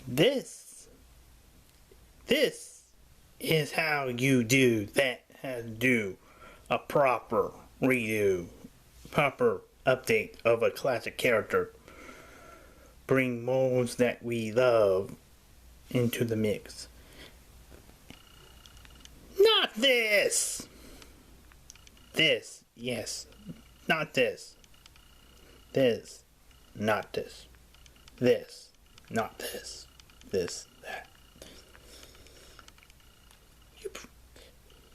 This is how you do that. How to do a proper redo, proper update of a classic character. Bring molds that we love into the mix. Not this! This, yes. Not this. This, not this. This, not this. This, that.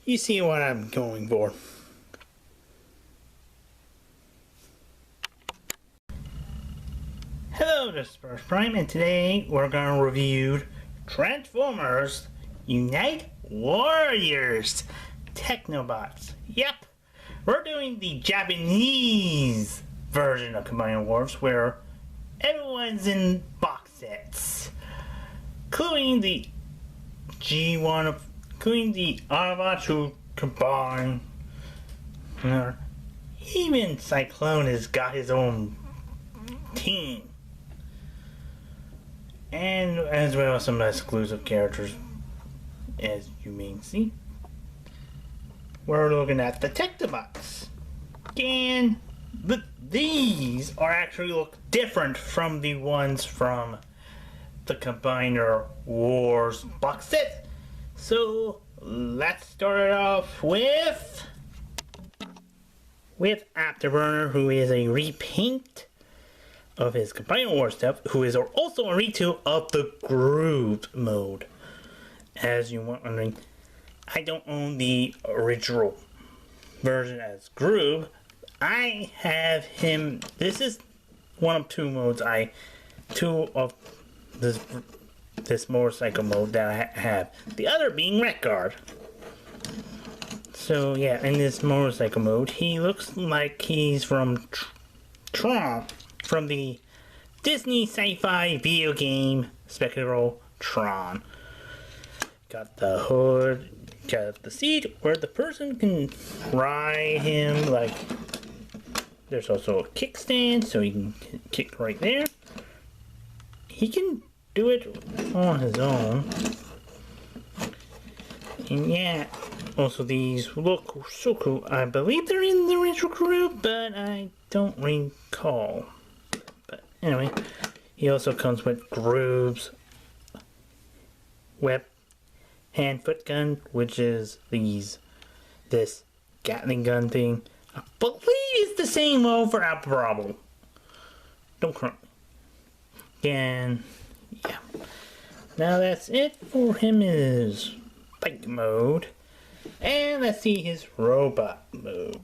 You see what I'm going for. Hello, this is Spiderus Prime, and today we're going to review Transformers Unite Warriors Technobots. Yep, we're doing the Japanese version of Combiner Wars where everyone's in box sets, including the G1, including the Autobots who combine. Even Cyclone has got his own team. And as well as some exclusive characters, as you may see. We're looking at the Technobots. And these are actually look different from the ones from the Combiner Wars box set. So let's start it off with Afterburner, who is a repaint of his Combiner Wars stuff, who is also a retool of the Groove mode. As you were wondering, I don't own the original version as Groove. I have him. This is one of two modes. Two of this motorcycle mode that I have. The other being Red Guard. So yeah, in this motorcycle mode, he looks like he's from Tron, from the Disney sci-fi video game spectacle Tron. Got the hood, got the seat where the person can ride him. Like, there's also a kickstand, so he can kick right there. He can do it on his own. And yeah, also these look so cool. I believe they're in the original crew, but I don't recall. But anyway, he also comes with Groove's hand foot gun, which is this Gatling gun thing. I believe it's the same mode for Apple. Don't cry. And yeah, now that's it for him is bike mode. And let's see his robot mode.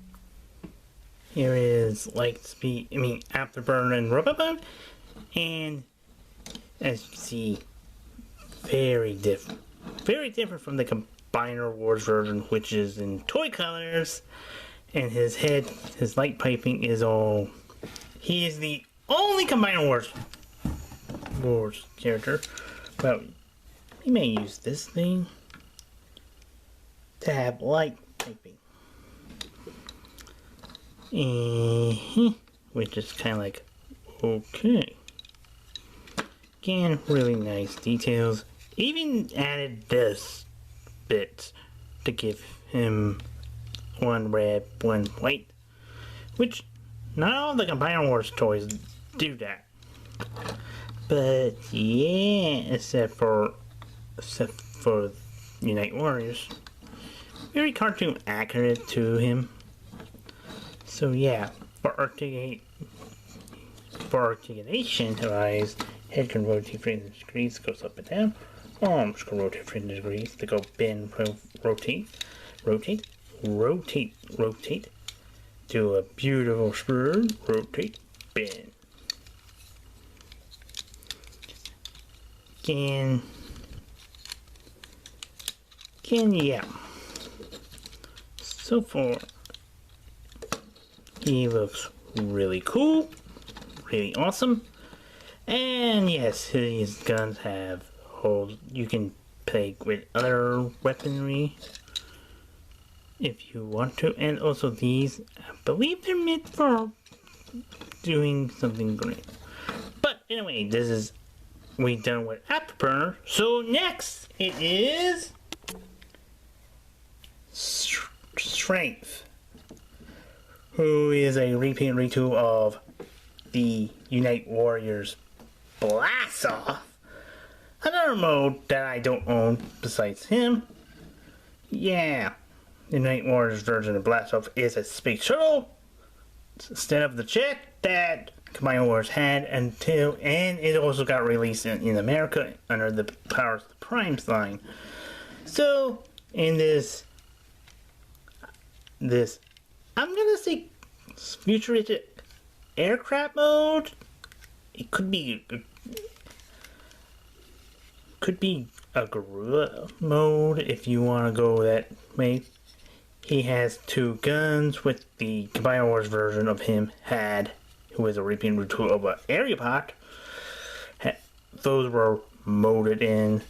Here is Afterburner and robot mode. And as you can see, very different from the Combiner Wars version, which is in toy colors. And his head, his light piping is all. He is the only Combiner Wars character. Well, he may use this thing to have light piping. Which is kind of like, okay. Again, really nice details. Even added this bit to give him one red, one white. Which, not all the Combiner Wars toys do that. But yeah, except for Unite Warriors. Very cartoon accurate to him. So yeah, for articulation wise, head can rotate 300 degrees, goes up and down. Arms can rotate 300 degrees to go bend, rotate. Do a beautiful spur, rotate, bend. Can yeah. So far, he looks really cool, really awesome. And yes, his guns have holes. You can play with other weaponry if you want to. And also these, I believe they're meant for doing something great. But anyway, this is we done with Afterburner. So next it is Strength, who is a repaint retool of the Unite Warriors Blast Off. Another mode that I don't own besides him. Yeah, the Unite Warriors version of Blast Off is a space shuttle instead of the jet that Combined Wars had until, and it also got released in America under the Powers of the Primes line. So in this I'm gonna say futuristic aircraft mode. It could be a guerrilla mode if you want to go that way. He has 2 guns, with the Combined Wars version of him who was a repaint retool of an Aerobot. Those were molded in.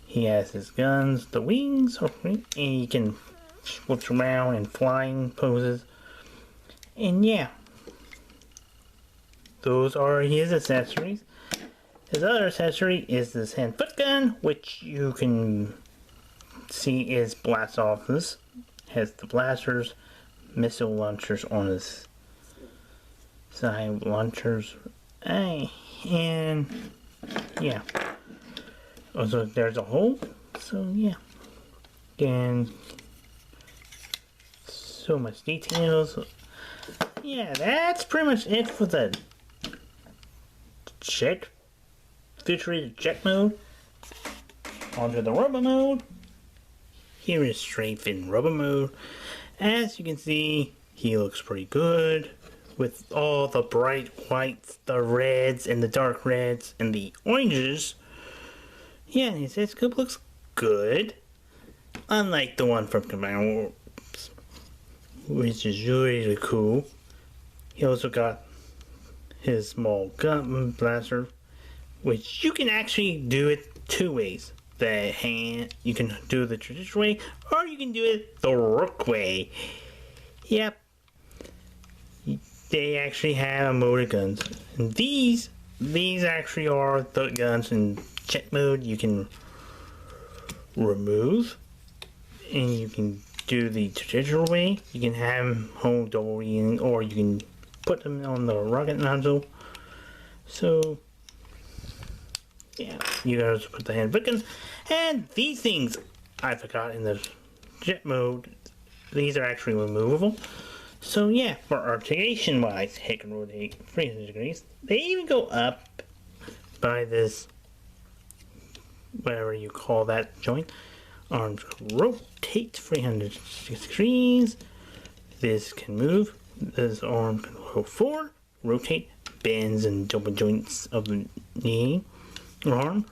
He has his guns, the wings, and he can switch around in flying poses. And yeah, those are his accessories. His other accessory is this hand foot gun, which you can see is blast off. This has the blasters, missile launchers on his side launchers, and yeah. Also, there's a hole. So yeah, and so much details. Yeah, that's pretty much it for the jet, futuristic jet mode. Onto the rubber mode. Here is Strafe in rubber mode. As you can see, he looks pretty good with all the bright whites, the reds, and the dark reds, and the oranges. Yeah, his head scope looks good. Unlike the one from Combined Wars, which is really cool. He also got his small gun blaster, which you can actually do it 2 ways. The hand, you can do the traditional way, or you can do it the Rook way. Yep. They actually have motor guns. And these actually are the guns in jet mode. You can remove, and you can do the traditional way. You can have them hold double reading, or you can put them on the rocket nozzle. So yeah, you guys put the hand gun. And these things I forgot in the jet mode, these are actually removable. So yeah, for articulation wise, he can rotate 300 degrees. They even go up by this, whatever you call that joint. Arms rotate 360 degrees. This can move. This arm can go forward, rotate, bends, and double joints of the knee or arm.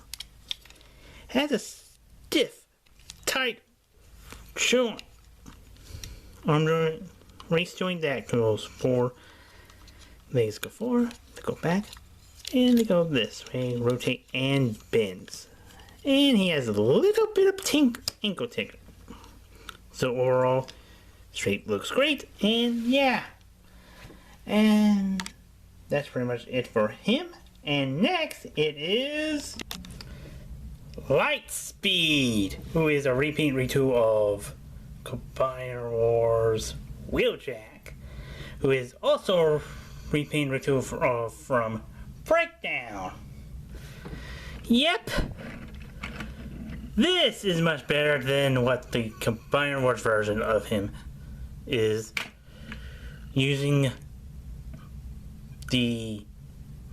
Has a stiff, tight joint. Arm joint, race joint that goes forward. Legs go forward, they go back, and they go this way, rotate and bends. And he has a little bit of ankle tickle. So overall, straight looks great, and yeah. And that's pretty much it for him. And next, it is Lightspeed, who is a repaint retool of Combined Wars Wheeljack, who is also a repaint retool from Breakdown. Yep. This is much better than what the Combined Wars version of him is, using the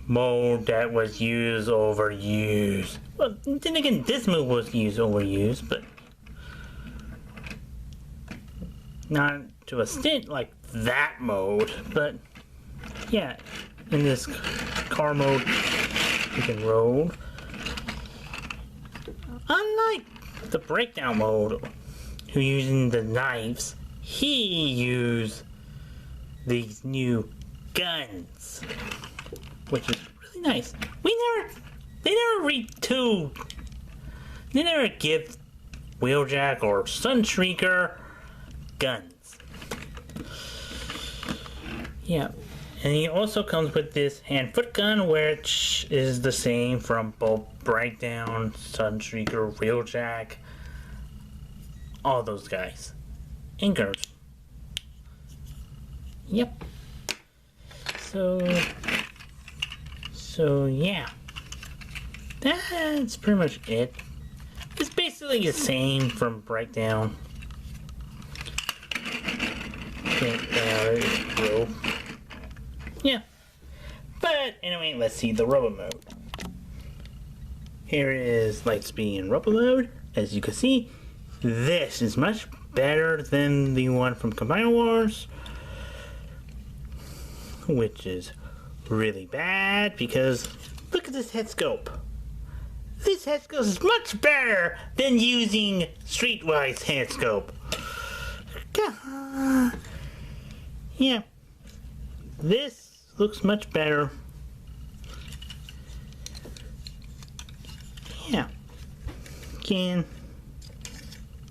mold that was overused. Well, then again, this mode was overused, but not to a extent like that mode. But yeah, in this car mode, you can roll. Unlike the breakdown mode, who using the knives, he used these new guns, which is really nice. They never give Wheeljack or Sunstreaker guns. Yeah, And he also comes with this hand-foot gun, which is the same from both Breakdown, Sunstreaker, Wheeljack, all those guys. And girls. Yep. So yeah. That's pretty much it. It's basically the same from Breakdown. Yeah. But anyway, let's see the Robo mode. Here is Lightspeed in Robo mode. As you can see, this is much better than the one from Combiner Wars, which is really bad because look at this head scope. This head scope is much better than using Streetwise head scope. Yeah, this looks much better. Yeah, again,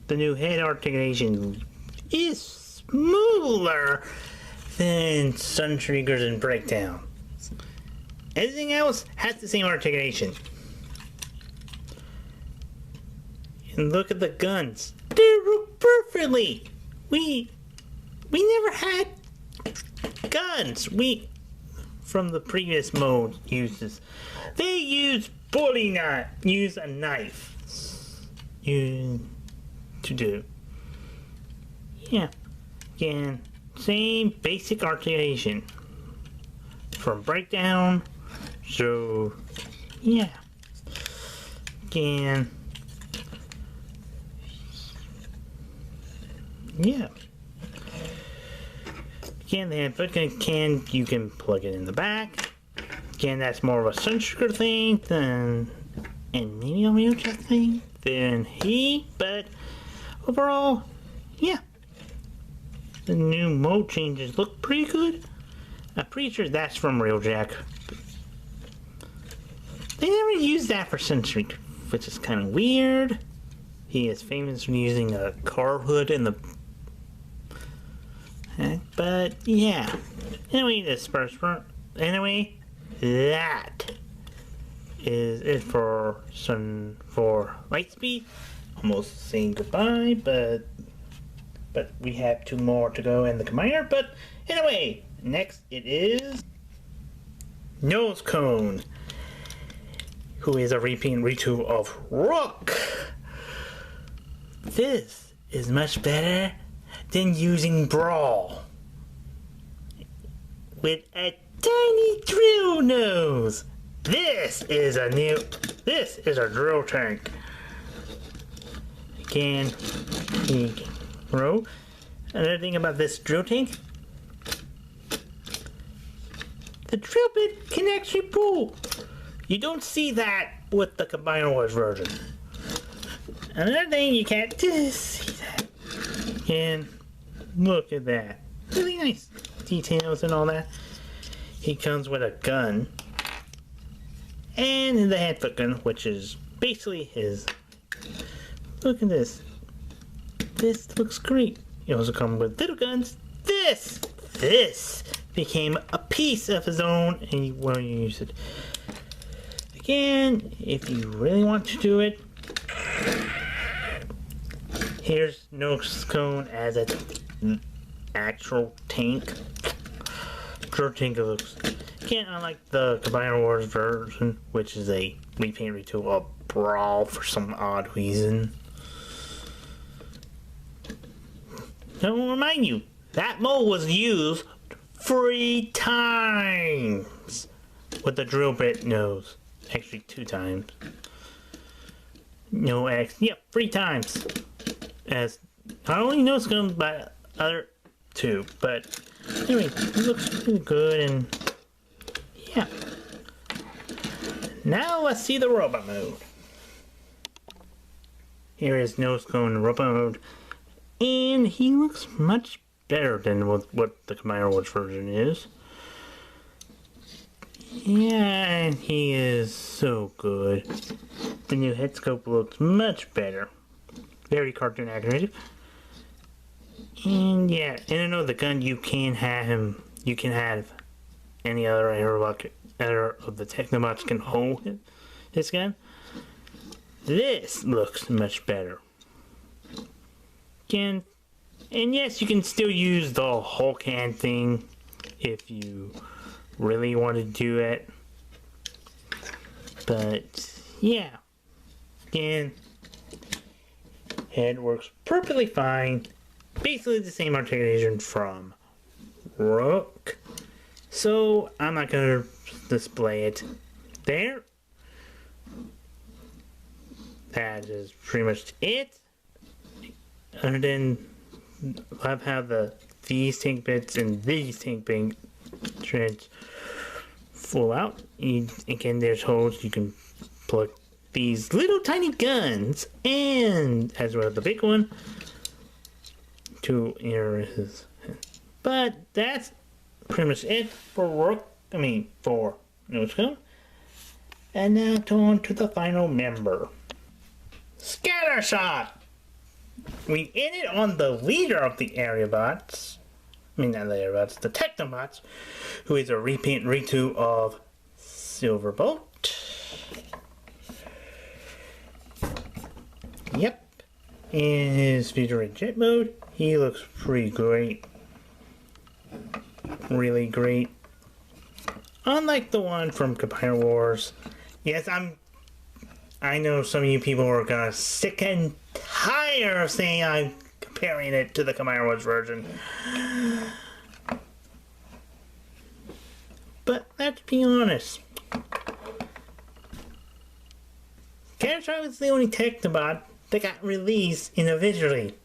the new head articulation is smoother than Sunstreakers and Breakdown. Everything else has the same articulation. And look at the guns. They work perfectly. We never had guns. From the previous mode uses. They use use a knife to do. Yeah. Again, same basic articulation from Breakdown. So yeah. Again. Yeah. Again, the handfoot gun you can plug it in the back. Again, that's more of a Sunstreaker thing than, and maybe a Wheeljack thing than but overall, yeah. The new mode changes look pretty good. I'm pretty sure that's from Wheeljack. They never used that for Sunstreaker, which is kind of weird. He is famous for using a car hood in the... But, yeah. Anyway, anyway, that is it for Lightspeed. Almost saying goodbye, but we have 2 more to go in the combiner. But anyway, next it is Nose Cone, who is a repeat and retool of Rook. This is much better than using Brawl with a tiny drill nose. This is a drill tank. Again, another thing about this drill tank, the drill bit can actually pull. You don't see that with the Combiner Wars version. Another thing, you can't see that. And look at that. Really nice details and all that. He comes with a gun. And the handfoot gun, which is basically his. Look at this. This looks great. He also comes with little guns. This became a piece of his own, and you want to use it. Again, if you really want to do it, here's Nose Cone as an actual tank. Drill tank looks. Again, unlike the Combiner Wars version, which is a repaint retool of Brawl for some odd reason. I will remind you, that mode was used 3 times with the drill bit nose. Actually, 2 times. No X. Yep, 3 times. As not only Nose Cone, but other 2. But anyway, it looks pretty good, and yeah. Now let's see the robot mode. Here is Nose Cone robot mode, and he looks much better than what the Combiner Wars version is. Yeah, he is so good. The new head scope looks much better. Very cartoon accurate. And yeah, and I know the gun you can have any other of the Technobots can hold his gun. This looks much better. And yes, you can still use the Hulk hand thing if you really want to do it. But yeah, again, head works perfectly fine. Basically the same articulation from Rook. So I'm not going to display it there. That is pretty much it. Other than love how these tank bits and these tank treads full out. Again, there's holes you can plug these little tiny guns, and as well as the big one to enter his. But that's pretty much it for Rook. For Noscomb. And now on to the final member, Scattershot. We ended on the leader of the Aerobots. Not the Aerobots, the Technobots, who is a repaint redo of Silverbolt. Yep. In his future jet mode, he looks pretty great. Really great. Unlike the one from Combiner Wars. Yes, I know some of you people are gonna sick and tired of saying I'm comparing it to the Combiner Wars version. But let's be honest. Scattershot was the only Technobot that got released individually.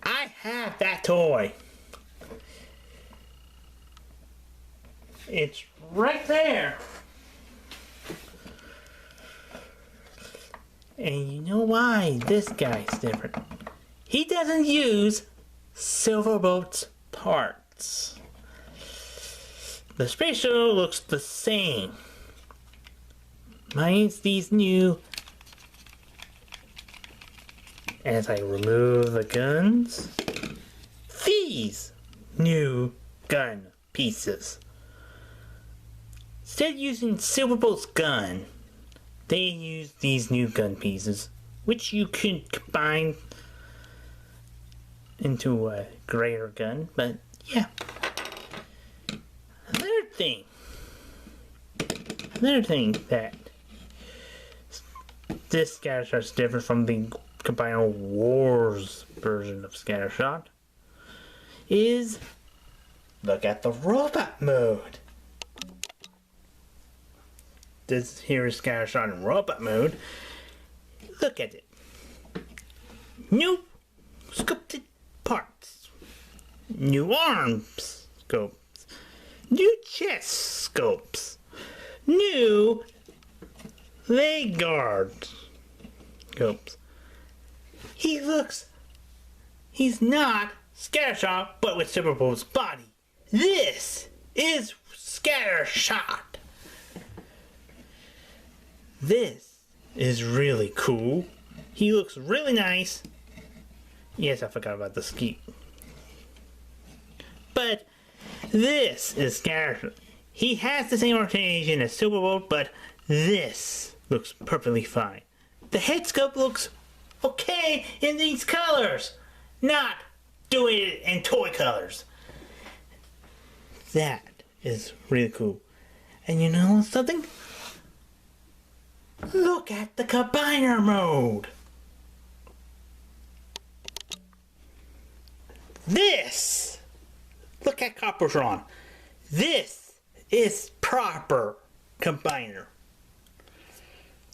I have that toy. It's right there. And you know why this guy's different. He doesn't use Silverbolt's parts. The space shuttle looks the same. Minus these new. As I remove the guns, these new gun pieces. Instead of using Silverbolt's gun, they use these new gun pieces, which you can combine into a greater gun. But yeah. Another thing that this Scattershot is different from the Combiner Wars version of Scattershot is look at the robot mode. This here is Scattershot in robot mode. Look at it. New sculpted parts. New arms scopes. New chest sculpts. New leg guards scopes. He's not Scattershot, but with Silverbolt's body. This is Scattershot. This is really cool. He looks really nice. Yes, I forgot about the ski. But this is Scattershot. He has the same articulation as Silverbolt, but this looks perfectly fine. The head sculpt looks okay in these colors, not doing it in toy colors. That is really cool. And you know something? Look at the Combiner mode. This, look at Coppertron. This is proper Combiner.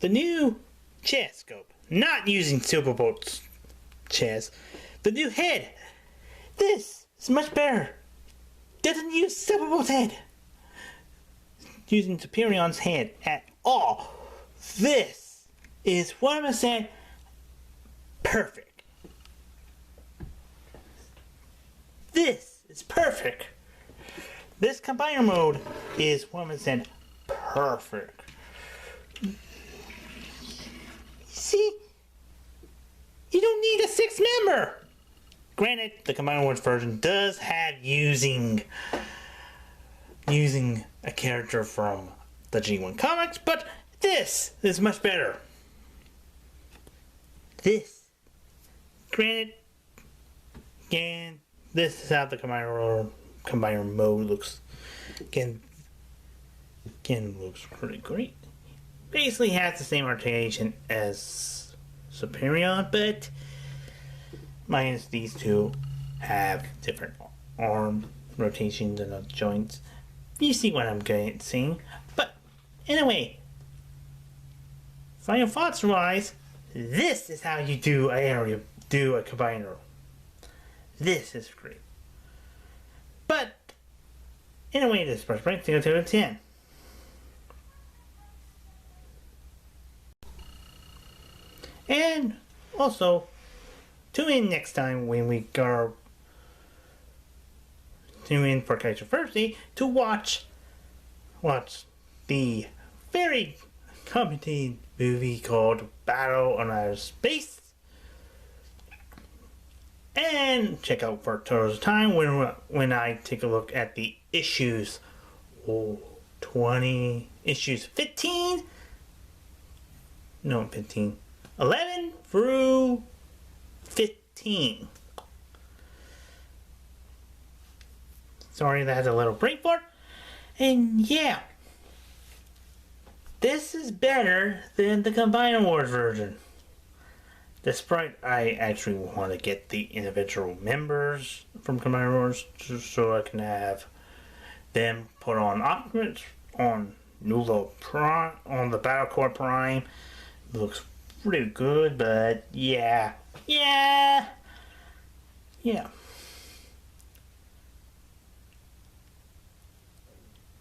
The new chest scope, not using Silverbolt's chest. The new head, this is much better. Doesn't use Silverbolt's head. Using Superion's head at all. This is 100% perfect. This is perfect. This Combiner mode is 100% perfect. See? You don't need a 6th member. Granted, the Combiner Wars version does have using using a character from the G1 comics, but this is much better. This, granted, again, this is how the combiner mode looks. Again, looks pretty great. Basically has the same articulation as Superior, but minus these two have different arm rotations and the joints. You see what I'm saying. But anyway, final thoughts wise, this is how you do a combiner. This is great. But anyway, this first break, 0 to 10. And also, tune in next time when we go. Tune in for Kaiser Thursday to watch the very competent movie called Battle on Outer Space. And check out for Turtles Time when I take a look at the issues 15. No, 15. 11 through 15. Sorry, that has a little break for it. And yeah, this is better than the Combiner Wars version. Despite I actually want to get the individual members from Combiner Wars so I can have them put on upgrades on Nulo Prime, on the Battle Core Prime. It looks pretty good, but yeah.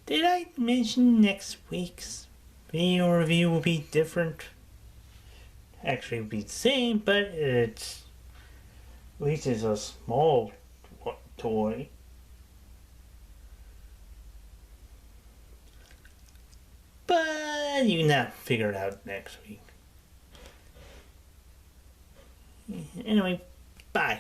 Did I mention next week's video review will be different? Actually, it'll be the same, but at least it's a small toy. But you can have to figure it out next week. Anyway, bye.